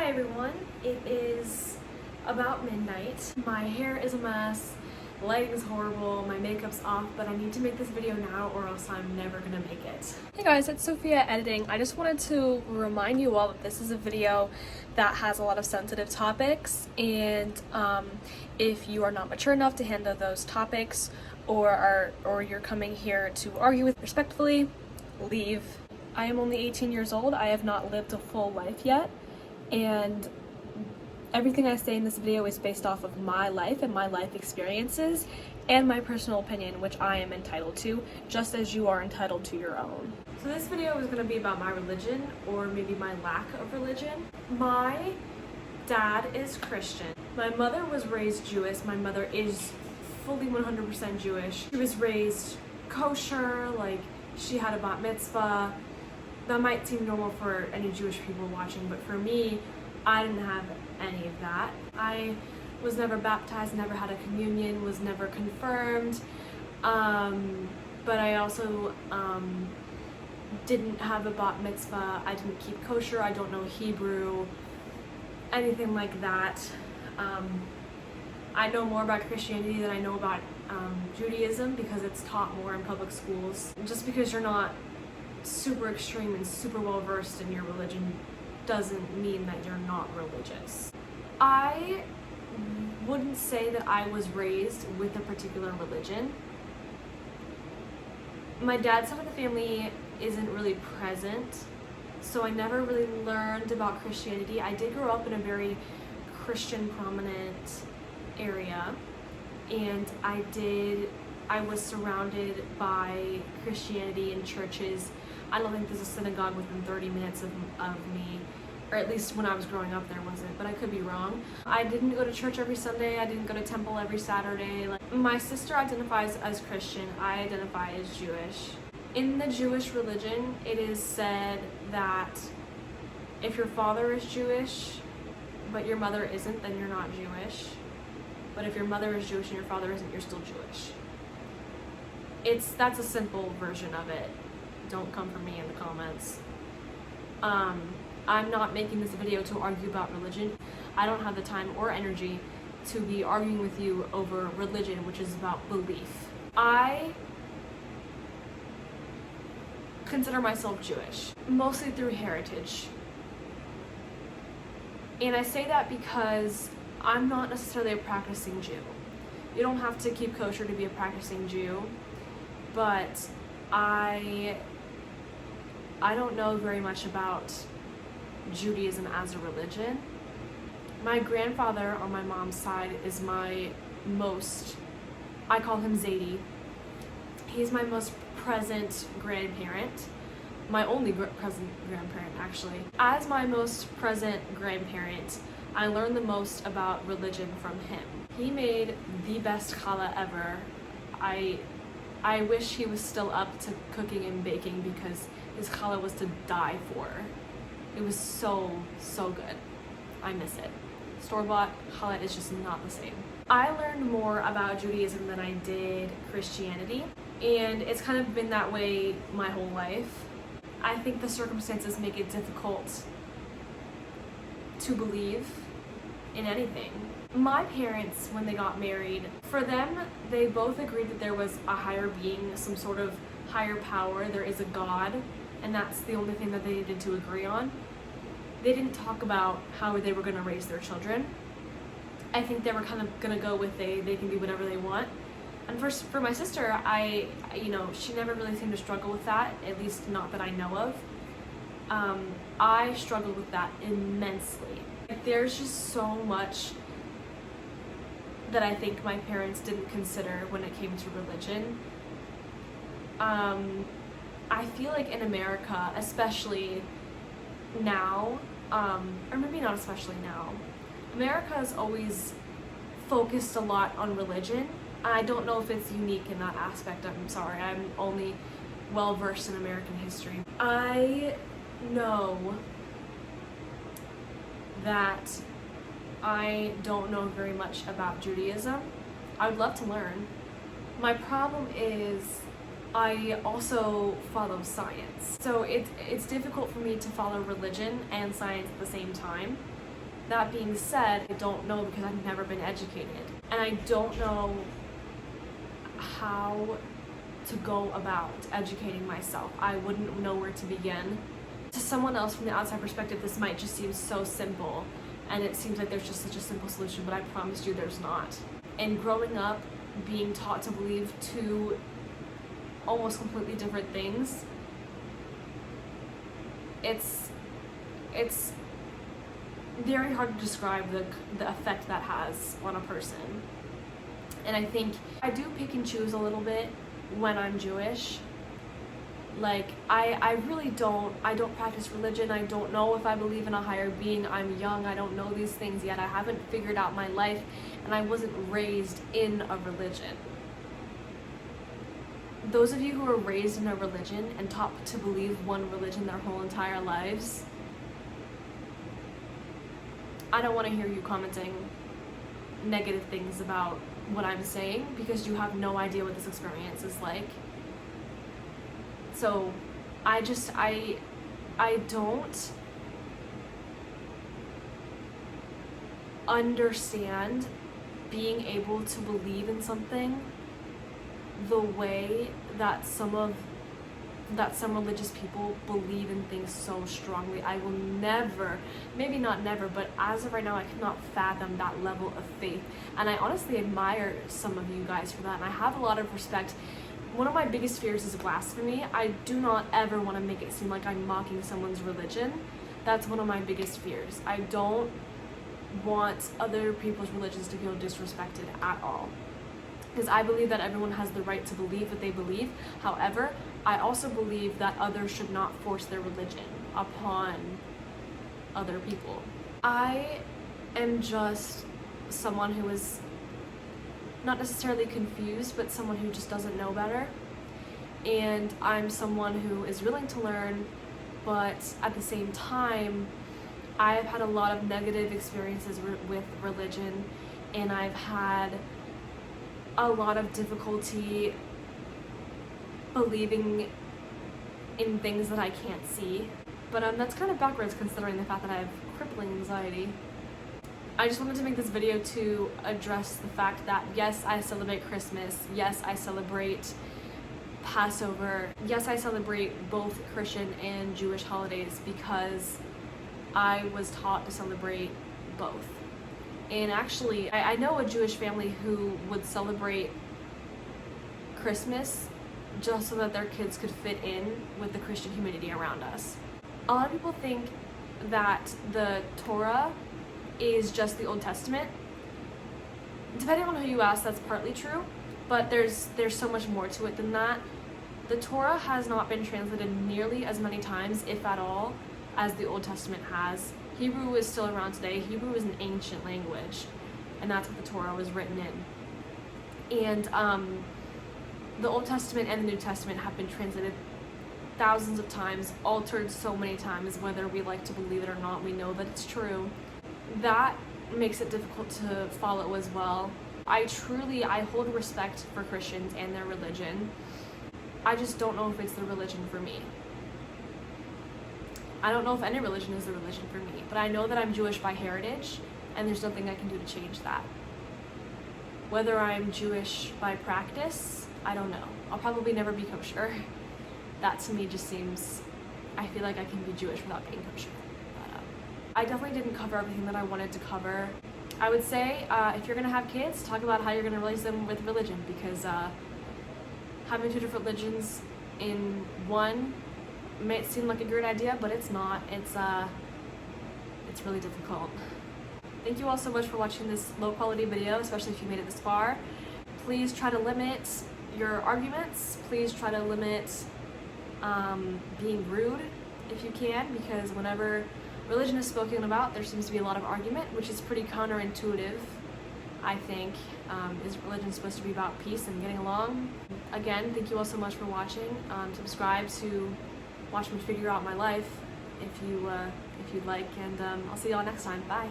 Hi everyone, it is about midnight. My hair is a mess, the lighting is horrible, my makeup's off, but I need to make this video now or else I'm never gonna make it. Hey guys, it's Sophia editing. I just wanted to remind you all that this is a video that has a lot of sensitive topics, and if you are not mature enough to handle those topics or you're coming here to argue with respectfully, leave. I am only 18 years old. I have not lived a full life yet, and everything I say in this video is based off of my life and my life experiences and my personal opinion, which I am entitled to, just as you are entitled to your own. So this video is going to be about my religion, or maybe my lack of religion. My dad is Christian. My mother was raised Jewish. My mother is fully 100% Jewish. She was raised kosher, like she had a bat mitzvah. That might seem normal for any Jewish people watching, but for me, I didn't have any of that. I was never baptized, never had a communion, was never confirmed, but I also didn't have a bat mitzvah. I didn't keep kosher, I don't know Hebrew, anything like that. I know more about Christianity than I know about Judaism because it's taught more in public schools. Just because you're not super extreme and super well versed in your religion doesn't mean that you're not religious. I wouldn't say that I was raised with a particular religion. My dad's side of the family isn't really present, so I never really learned about Christianity. I did grow up in a very Christian prominent area, and I was surrounded by Christianity in churches. I don't think there's a synagogue within 30 minutes of me, or at least when I was growing up there wasn't, but I could be wrong. I didn't go to church every Sunday, I didn't go to temple every Saturday. My sister identifies as Christian, I identify as Jewish. In the Jewish religion, it is said that if your father is Jewish, but your mother isn't, then you're not Jewish. But if your mother is Jewish and your father isn't, you're still Jewish. That's a simple version of it. Don't come for me in the comments. I'm not making this video to argue about religion. I don't have the time or energy to be arguing with you over religion, which is about belief. I consider myself Jewish, mostly through heritage. And I say that because I'm not necessarily a practicing Jew. You don't have to keep kosher to be a practicing Jew, but I don't know very much about Judaism as a religion. My grandfather on my mom's side is I call him Zadie. He's my most present grandparent, my only present grandparent actually. As my most present grandparent, I learned the most about religion from him. He made the best challah ever. I wish he was still up to cooking and baking because his challah was to die for. It was so good. I miss it. Store-bought challah is just not the same. I learned more about Judaism than I did Christianity, and it's kind of been that way my whole life. I think the circumstances make it difficult to believe in anything. My parents, when they got married, for them, they both agreed that there was a higher being, some sort of higher power, there is a God, and that's the only thing that they needed to agree on. They didn't talk about how they were going to raise their children. I think they were kind of going to go with they can do whatever they want. And for my sister, she never really seemed to struggle with that, at least not that I know of. I struggled with that immensely. There's just so much that I think my parents didn't consider when it came to religion. I feel like in America, especially now, or maybe not especially now, America has always focused a lot on religion. I don't know if it's unique in that aspect. I'm sorry, I'm only well versed in American history. I know that I don't know very much about Judaism. I would love to learn. My problem is I also follow science. So it's difficult for me to follow religion and science at the same time. That being said, I don't know because I've never been educated. And I don't know how to go about educating myself. I wouldn't know where to begin. To someone else from the outside perspective, this might just seem so simple, and it seems like there's just such a simple solution, but I promise you there's not. And growing up, being taught to believe two almost completely different things, it's very hard to describe the effect that has on a person. And I think I do pick and choose a little bit when I'm Jewish. Like, I really don't practice religion. I don't know if I believe in a higher being. I'm young, I don't know these things yet. I haven't figured out my life, and I wasn't raised in a religion. Those of you who are raised in a religion and taught to believe one religion their whole entire lives, I don't want to hear you commenting negative things about what I'm saying, because you have no idea what this experience is like. So I don't understand being able to believe in something the way that some religious people believe in things so strongly. I will never, maybe not never, but as of right now, I cannot fathom that level of faith. And I honestly admire some of you guys for that, and I have a lot of respect. One of my biggest fears is blasphemy. I do not ever want to make it seem like I'm mocking someone's religion. That's one of my biggest fears. I don't want other people's religions to feel disrespected at all, because I believe that everyone has the right to believe what they believe. However, I also believe that others should not force their religion upon other people. I am just someone who is not necessarily confused, but someone who just doesn't know better. And I'm someone who is willing to learn, but at the same time, I've had a lot of negative experiences with religion, and I've had a lot of difficulty believing in things that I can't see. But that's kind of backwards considering the fact that I have crippling anxiety. I just wanted to make this video to address the fact that yes, I celebrate Christmas, yes, I celebrate Passover, yes, I celebrate both Christian and Jewish holidays because I was taught to celebrate both. And actually, I know a Jewish family who would celebrate Christmas just so that their kids could fit in with the Christian community around us. A lot of people think that the Torah is just the Old Testament. Depending on who you ask, that's partly true, but there's so much more to it than that. The Torah has not been translated nearly as many times, if at all, as the Old Testament has. Hebrew is still around today. Hebrew is an ancient language, and that's what the Torah was written in. And the Old Testament and the New Testament have been translated thousands of times, altered so many times, whether we like to believe it or not, we know that it's true. That makes it difficult to follow as well. I hold respect for Christians and their religion. I just don't know if it's the religion for me. I don't know if any religion is the religion for me, but I know that I'm Jewish by heritage, and there's nothing I can do to change that. Whether I'm Jewish by practice, I don't know. I'll probably never be kosher. That to me just seems, I feel like I can be Jewish without being kosher. But, I definitely didn't cover everything that I wanted to cover. I would say, if you're gonna have kids, talk about how you're gonna raise them with religion, because having two different religions in one may seem like a great idea, but it's not. It's really difficult. Thank you all so much for watching this low quality video, especially if you made it this far. Please try to limit your arguments. Please try to limit being rude if you can, because whenever religion is spoken about, there seems to be a lot of argument, which is pretty counterintuitive, I think. Is religion supposed to be about peace and getting along? Again, thank you all so much for watching. Subscribe to watch me figure out my life if you'd like, and I'll see y'all next time. Bye.